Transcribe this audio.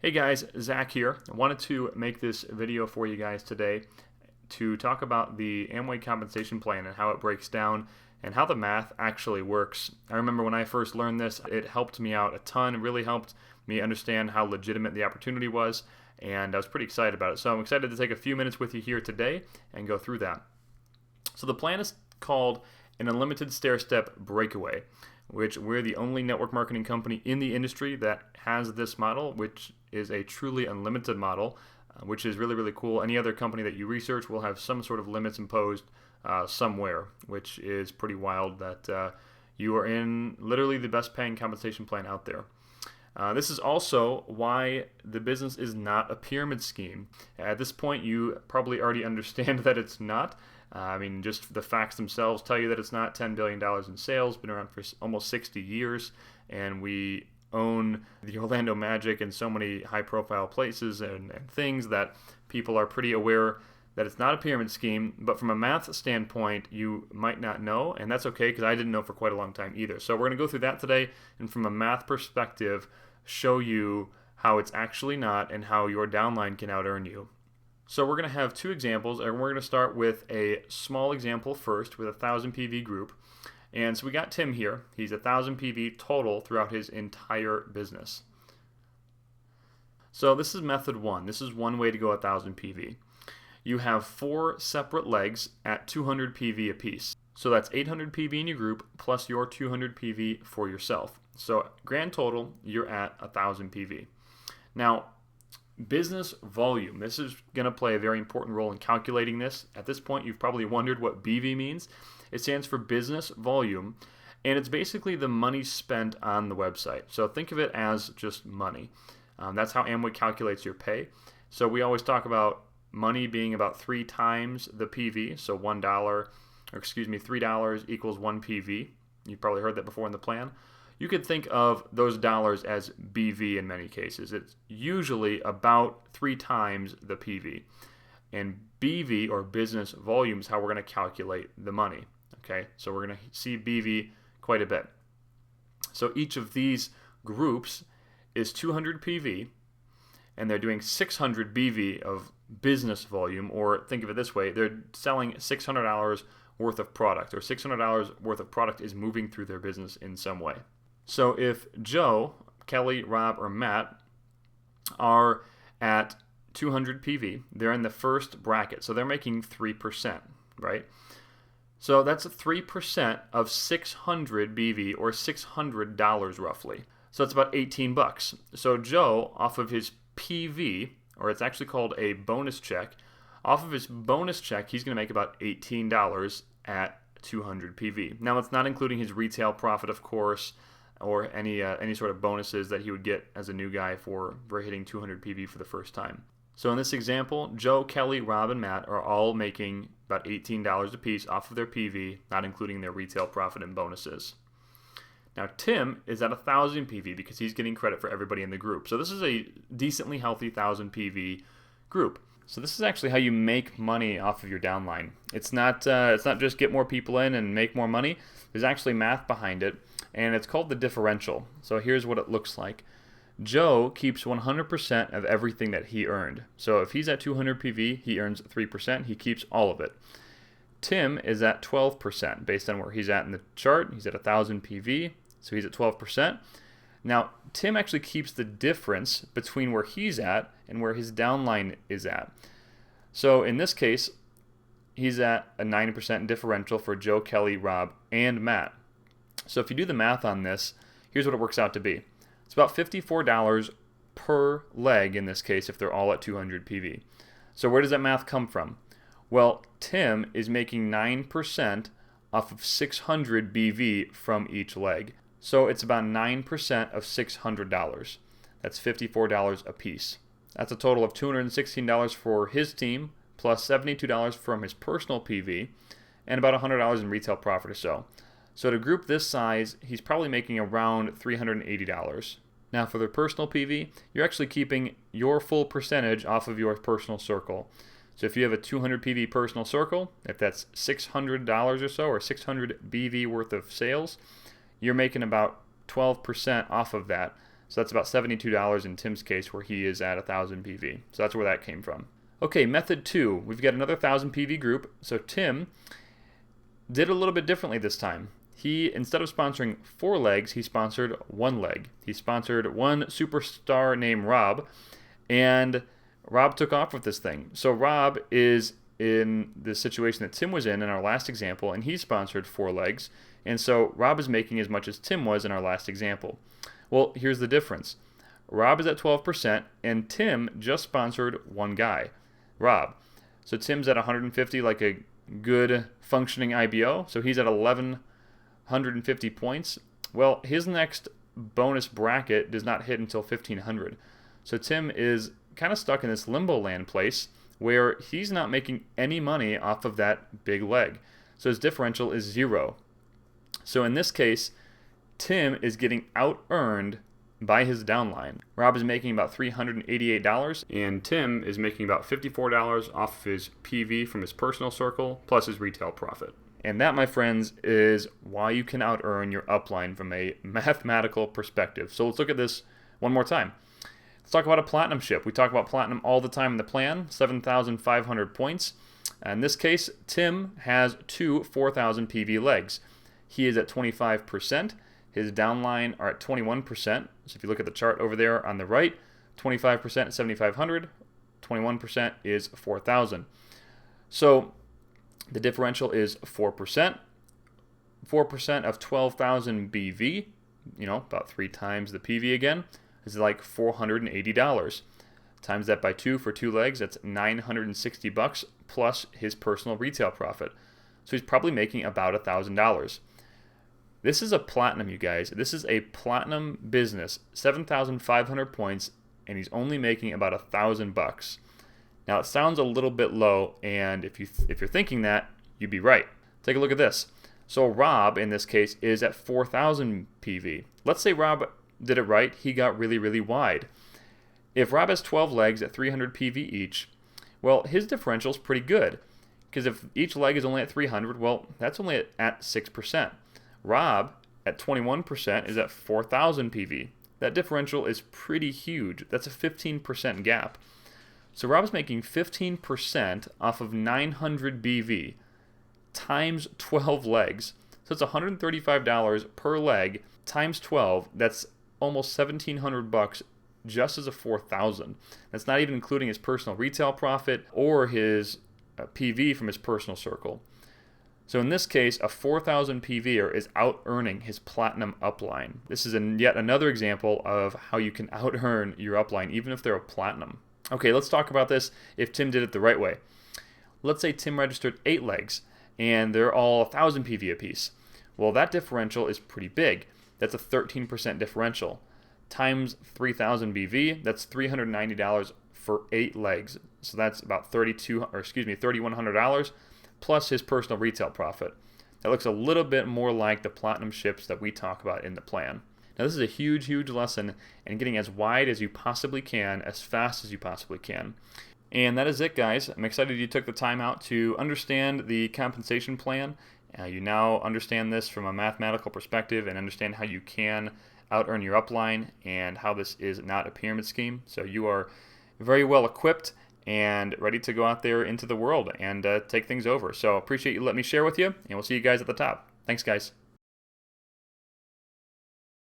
Hey guys, Zach here. I wanted to make this video for you guys today to talk about the Amway compensation plan and how it breaks down and how the math actually works. I remember when I first learned this, it helped me out a ton. It really helped me understand how legitimate the opportunity was, and I was pretty excited about it. So I'm excited to take a few minutes with you here today and go through that. So the plan is called an unlimited stair-step breakaway, which we're the only network marketing company in the industry that has this model, which is a truly unlimited model, which is really, really cool. Any other company that you research will have some sort of limits imposed somewhere, which is pretty wild that you are in literally the best paying compensation plan out there. This is also why the business is not a pyramid scheme. At this point, you probably already understand that it's not. Just the facts themselves tell you that it's not. $10 billion in sales, been around for almost 60 years, and we own the Orlando Magic and so many high-profile places and things that people are pretty aware that it's not a pyramid scheme. But from a math standpoint, you might not know, and that's okay because I didn't know for quite a long time either. So we're going to go through that today, and from a math perspective, show you how it's actually not and how your downline can out-earn you. So we're going to have two examples, and we're going to start with a small example first with a 1,000 PV group. And so we got Tim here. He's 1,000 PV total throughout his entire business. So this is method one. This is one way to go 1,000 PV. You have 4 separate legs at 200 PV apiece. So that's 800 PV in your group plus your 200 PV for yourself. So grand total, you're at 1,000 PV. Now, business volume. This is going to play a very important role in calculating this. At this point, you've probably wondered what BV means. It stands for business volume, and it's basically the money spent on the website. So think of it as just money. That's how Amway calculates your pay. So we always talk about money being about 3 times the PV. So $3 equals 1 PV. You've probably heard that before in the plan. You could think of those dollars as BV in many cases. It's usually about 3 times the PV. And BV, or business volume, is how we're going to calculate the money. Okay, so we're going to see BV quite a bit. So each of these groups is 200 PV, and they're doing 600 BV of business volume, or think of it this way, they're selling $600 worth of product, or $600 worth of product is moving through their business in some way. So if Joe, Kelly, Rob, or Matt are at 200 PV, they're in the first bracket, so they're making 3%, right? So that's 3% of 600 BV, or $600 roughly. So that's about 18 bucks. So Joe, off of his PV, or it's actually called a bonus check, off of his bonus check, he's going to make about $18 at 200 PV. Now, it's not including his retail profit, of course, or any sort of bonuses that he would get as a new guy for hitting 200 PV for the first time. So in this example, Joe, Kelly, Rob, and Matt are all making about $18 a piece off of their PV, not including their retail profit and bonuses. Now Tim is at 1,000 PV because he's getting credit for everybody in the group. So this is a decently healthy 1,000 PV group. So this is actually how you make money off of your downline. It's not just get more people in and make more money. There's actually math behind it, and it's called the differential. So here's what it looks like. Joe keeps 100% of everything that he earned. So if he's at 200 PV, he earns 3%. He keeps all of it. Tim is at 12% based on where he's at in the chart. He's at 1,000 PV, so he's at 12%. Now, Tim actually keeps the difference between where he's at and where his downline is at. So in this case, he's at a 90% differential for Joe, Kelly, Rob, and Matt. So if you do the math on this, here's what it works out to be. It's about $54 per leg in this case if they're all at 200 PV. So where does that math come from? Well, Tim is making 9% off of 600 BV from each leg. So it's about 9% of $600. That's $54 a piece. That's a total of $216 for his team, plus $72 from his personal PV, and about $100 in retail profit or so. So to group this size, he's probably making around $380. Now for the personal PV, you're actually keeping your full percentage off of your personal circle. So if you have a 200 PV personal circle, if that's $600 or so, or 600 BV worth of sales, you're making about 12% off of that. So that's about $72 in Tim's case, where he is at 1,000 PV. So that's where that came from. Okay, method 2. We've got another 1,000 PV group. So Tim did a little bit differently this time. He, instead of sponsoring 4 legs, he sponsored 1 leg. He sponsored one superstar named Rob, and Rob took off with this thing. So Rob is in the situation that Tim was in our last example, and he sponsored 4 legs. And so Rob is making as much as Tim was in our last example. Well, here's the difference. Rob is at 12%, and Tim just sponsored 1 guy, Rob. So Tim's at 150, like a good functioning IBO. So he's at 1,150 points. Well, his next bonus bracket does not hit until 1,500. So Tim is kind of stuck in this limbo land place where he's not making any money off of that big leg. So his differential is 0. So in this case, Tim is getting out-earned by his downline. Rob is making about $388, and Tim is making about $54 off of his PV from his personal circle, plus his retail profit. And that, my friends, is why you can out-earn your upline from a mathematical perspective. So let's look at this one more time. Let's talk about a platinum ship. We talk about platinum all the time in the plan, 7,500 points. In this case, Tim has 2 4,000 PV legs. He is at 25%. His downline are at 21%. So if you look at the chart over there on the right, 25% at 7,500, 21% is 4,000. So the differential is 4%. 4% of 12,000 BV, about 3 times the PV again, is like $480. Times that by 2 for 2 legs, that's $960 plus his personal retail profit. So he's probably making about $1,000. This is a platinum, you guys. This is a platinum business, 7,500 points, and he's only making about $1,000. Now it sounds a little bit low, and if you're thinking that, you'd be right. Take a look at this. So Rob, in this case, is at 4,000 PV. Let's say Rob did it right. He got really, really wide. If Rob has 12 legs at 300 PV each, well, his differential is pretty good. Because if each leg is only at 300, well, that's only at 6%. Rob, at 21%, is at 4,000 PV. That differential is pretty huge. That's a 15% gap. So Rob's making 15% off of 900 BV times 12 legs. So it's $135 per leg times 12. That's almost $1,700 just as a 4,000. That's not even including his personal retail profit or his PV from his personal circle. So in this case, a 4,000 PVer is out-earning his platinum upline. This is yet another example of how you can out-earn your upline even if they're a platinum. Okay, let's talk about this if Tim did it the right way. Let's say Tim registered 8 legs and they're all 1,000 PV apiece. Well, that differential is pretty big. That's a 13% differential. Times 3,000 BV, that's $390 for 8 legs. So that's about $3,100 plus his personal retail profit. That looks a little bit more like the platinum ships that we talk about in the plan. Now this is a huge, huge lesson in getting as wide as you possibly can, as fast as you possibly can. And that is it, guys. I'm excited you took the time out to understand the compensation plan. You now understand this from a mathematical perspective and understand how you can out-earn your upline and how this is not a pyramid scheme. So you are very well equipped and ready to go out there into the world and take things over. So appreciate you letting me share with you, and we'll see you guys at the top. Thanks, guys.